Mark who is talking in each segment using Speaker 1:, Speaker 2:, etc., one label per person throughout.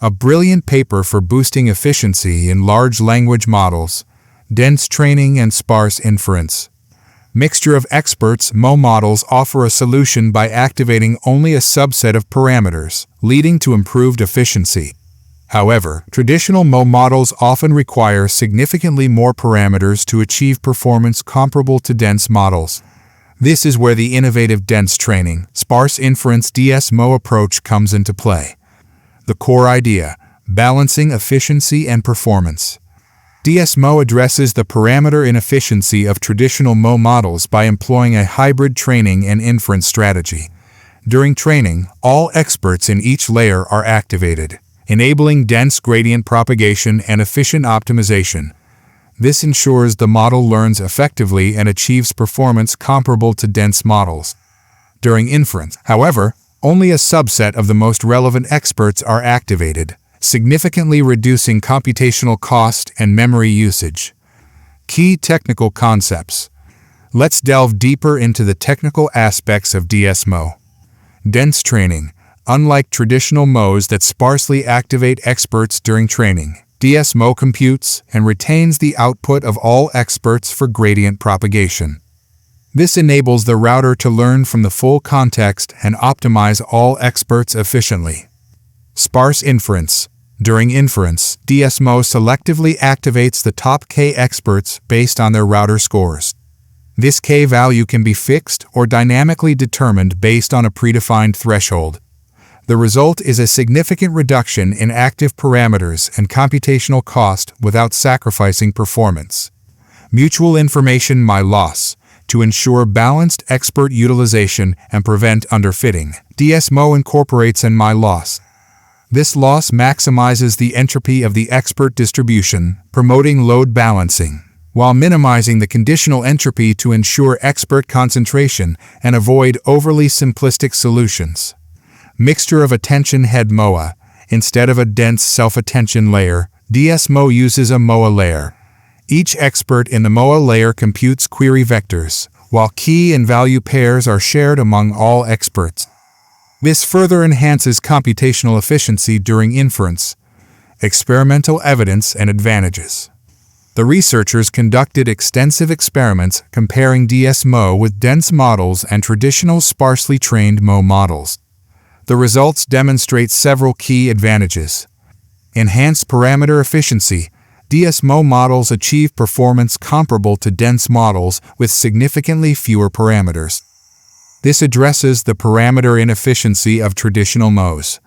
Speaker 1: a brilliant paper for boosting efficiency in large language models, dense training and sparse inference. Mixture of experts, MoE models offer a solution by activating only a subset of parameters, leading to improved efficiency. However, traditional MoE models often require significantly more parameters to achieve performance comparable to dense models. This is where the innovative dense training, sparse inference DSMO approach comes into play. The core idea: balancing efficiency and performance. DSMO addresses the parameter inefficiency of traditional MoE models by employing a hybrid training and inference strategy. During training, all experts in each layer are activated, enabling dense gradient propagation and efficient optimization. This ensures the model learns effectively and achieves performance comparable to dense models. During inference, however, only a subset of the most relevant experts are activated, significantly reducing computational cost and memory usage. Key technical concepts. Let's delve deeper into the technical aspects of DSMO. Dense training. Unlike traditional MoEs that sparsely activate experts during training, DSMO computes and retains the output of all experts for gradient propagation. This enables the router to learn from the full context and optimize all experts efficiently. Sparse inference. During inference, DSMO selectively activates the top K experts based on their router scores. This K value can be fixed or dynamically determined based on a predefined threshold. The result is a significant reduction in active parameters and computational cost without sacrificing performance. Mutual information MoE loss. To ensure balanced expert utilization and prevent underfitting, DSMO incorporates an MoE loss. This loss maximizes the entropy of the expert distribution, promoting load balancing, while minimizing the conditional entropy to ensure expert concentration and avoid overly simplistic solutions. Mixture of attention head MoE. Instead of a dense self-attention layer, DSMO uses a MoE layer. Each expert in the MoE layer computes query vectors, while key and value pairs are shared among all experts. This further enhances computational efficiency during inference. Experimental evidence and advantages. The researchers conducted extensive experiments comparing DSMO with dense models and traditional sparsely trained MoE models. The results demonstrate several key advantages. Enhanced parameter efficiency. DSMO models achieve performance comparable to dense models with significantly fewer parameters. This addresses the parameter inefficiency of traditional MoEs.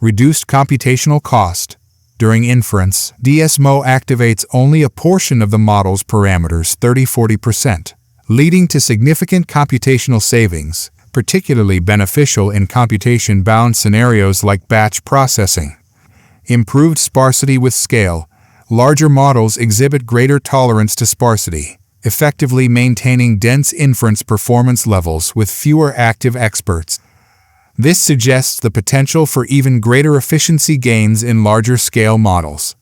Speaker 1: Reduced computational cost. During inference, DSMO activates only a portion of the model's parameters, 30–40%, leading to significant computational savings, particularly beneficial in computation-bound scenarios like batch processing. Improved sparsity with scale. Larger models exhibit greater tolerance to sparsity, effectively maintaining dense inference performance levels with fewer active experts. This suggests the potential for even greater efficiency gains in larger-scale models.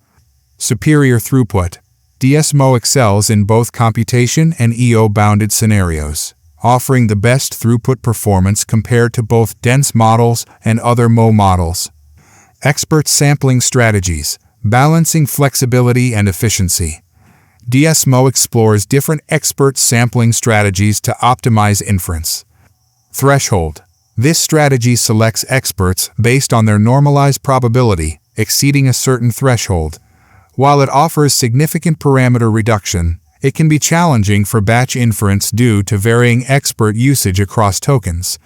Speaker 1: Superior throughput. DSMO excels in both computation and EO-bounded scenarios, offering the best throughput performance compared to both dense models and other MoE models. Expert sampling strategies. Balancing flexibility and efficiency. DSMO explores different expert sampling strategies to optimize inference. Threshold. This strategy selects experts based on their normalized probability exceeding a certain threshold. While it offers significant parameter reduction, it can be challenging for batch inference due to varying expert usage across tokens.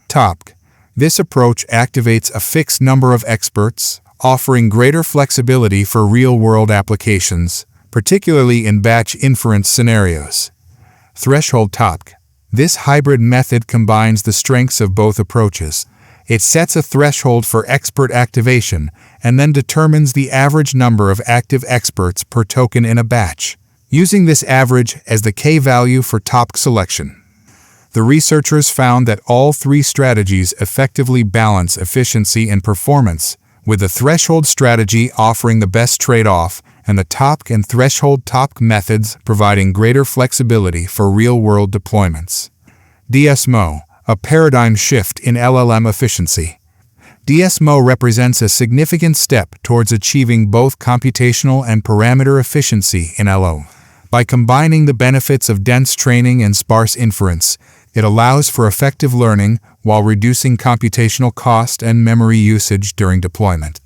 Speaker 1: TOPC. This approach activates a fixed number of experts, offering greater flexibility for real-world applications, particularly in batch inference scenarios. Threshold TOPC. This hybrid method combines the strengths of both approaches. It sets a threshold for expert activation and then determines the average number of active experts per token in a batch, using this average as the K-value for TOPC selection. The researchers found that all three strategies effectively balance efficiency and performance, with the threshold strategy offering the best trade-off and the TOPC and threshold TOPC methods providing greater flexibility for real-world deployments. DSMO, a paradigm shift in LLM efficiency. DSMo represents a significant step towards achieving both computational and parameter efficiency in LLM. By combining the benefits of dense training and sparse inference, it allows for effective learning while reducing computational cost and memory usage during deployment.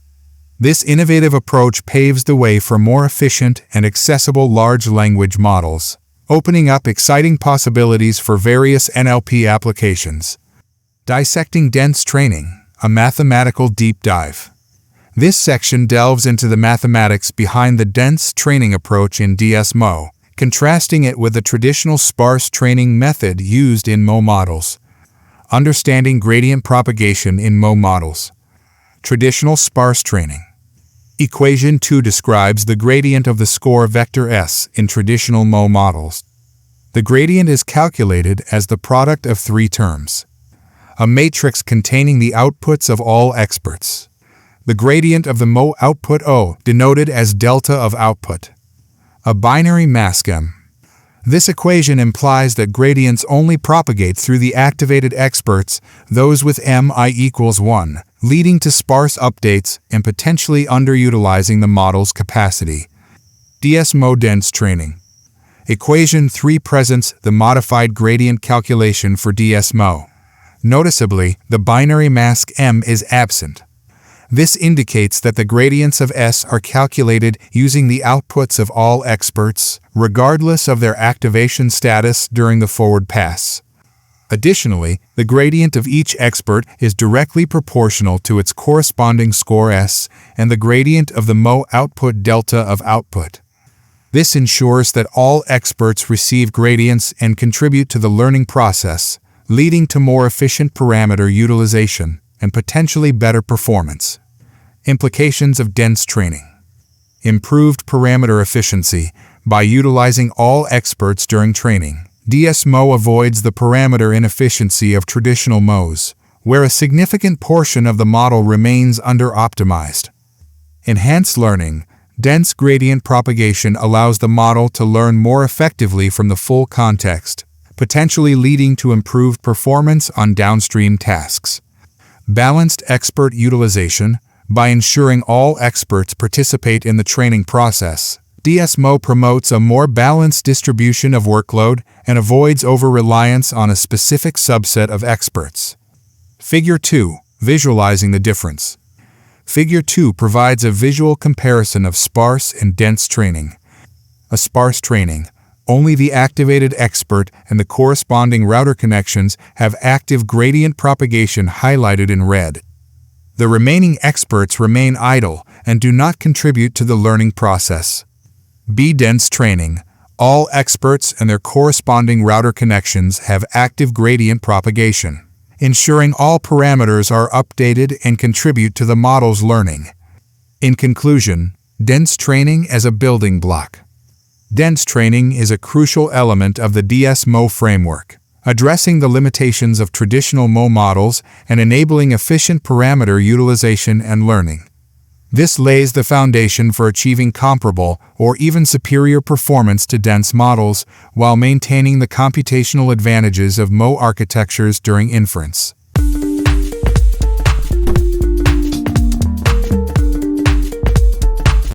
Speaker 1: This innovative approach paves the way for more efficient and accessible large language models, opening up exciting possibilities for various NLP applications. Dissecting dense training, a mathematical deep dive. This section delves into the mathematics behind the dense training approach in DSMo, contrasting it with the traditional sparse training method used in MoE models. Understanding gradient propagation in MoE models. Traditional sparse training. Equation 2 describes the gradient of the score vector S in traditional MoE models. The gradient is calculated as the product of three terms. A matrix containing the outputs of all experts. The gradient of the MoE output O, denoted as delta of output. A binary mask M. This equation implies that gradients only propagate through the activated experts, those with MI equals 1, leading to sparse updates and potentially underutilizing the model's capacity. DSMo dense training. Equation 3 presents the modified gradient calculation for DSMo. Noticeably, the binary mask M is absent. This indicates that the gradients of S are calculated using the outputs of all experts, regardless of their activation status during the forward pass. Additionally, the gradient of each expert is directly proportional to its corresponding score S and the gradient of the MoE output delta of output. This ensures that all experts receive gradients and contribute to the learning process, leading to more efficient parameter utilization and potentially better performance. Implications of dense training. Improved parameter efficiency. By utilizing all experts during training, DSMo avoids the parameter inefficiency of traditional MoEs, where a significant portion of the model remains under-optimized. Enhanced learning. Dense gradient propagation allows the model to learn more effectively from the full context, potentially leading to improved performance on downstream tasks. Balanced expert utilization. By ensuring all experts participate in the training process, DSMo promotes a more balanced distribution of workload and avoids over-reliance on a specific subset of experts. Figure 2. Visualizing the difference. Figure 2 provides a visual comparison of sparse and dense training. A sparse training. Only the activated expert and the corresponding router connections have active gradient propagation highlighted in red. The remaining experts remain idle and do not contribute to the learning process. Dense training. All experts and their corresponding router connections have active gradient propagation, ensuring all parameters are updated and contribute to the model's learning. In conclusion, dense training as a building block. Dense training is a crucial element of the DSMo framework, addressing the limitations of traditional MoE models and enabling efficient parameter utilization and learning. This lays the foundation for achieving comparable or even superior performance to dense models while maintaining the computational advantages of MoE architectures during inference.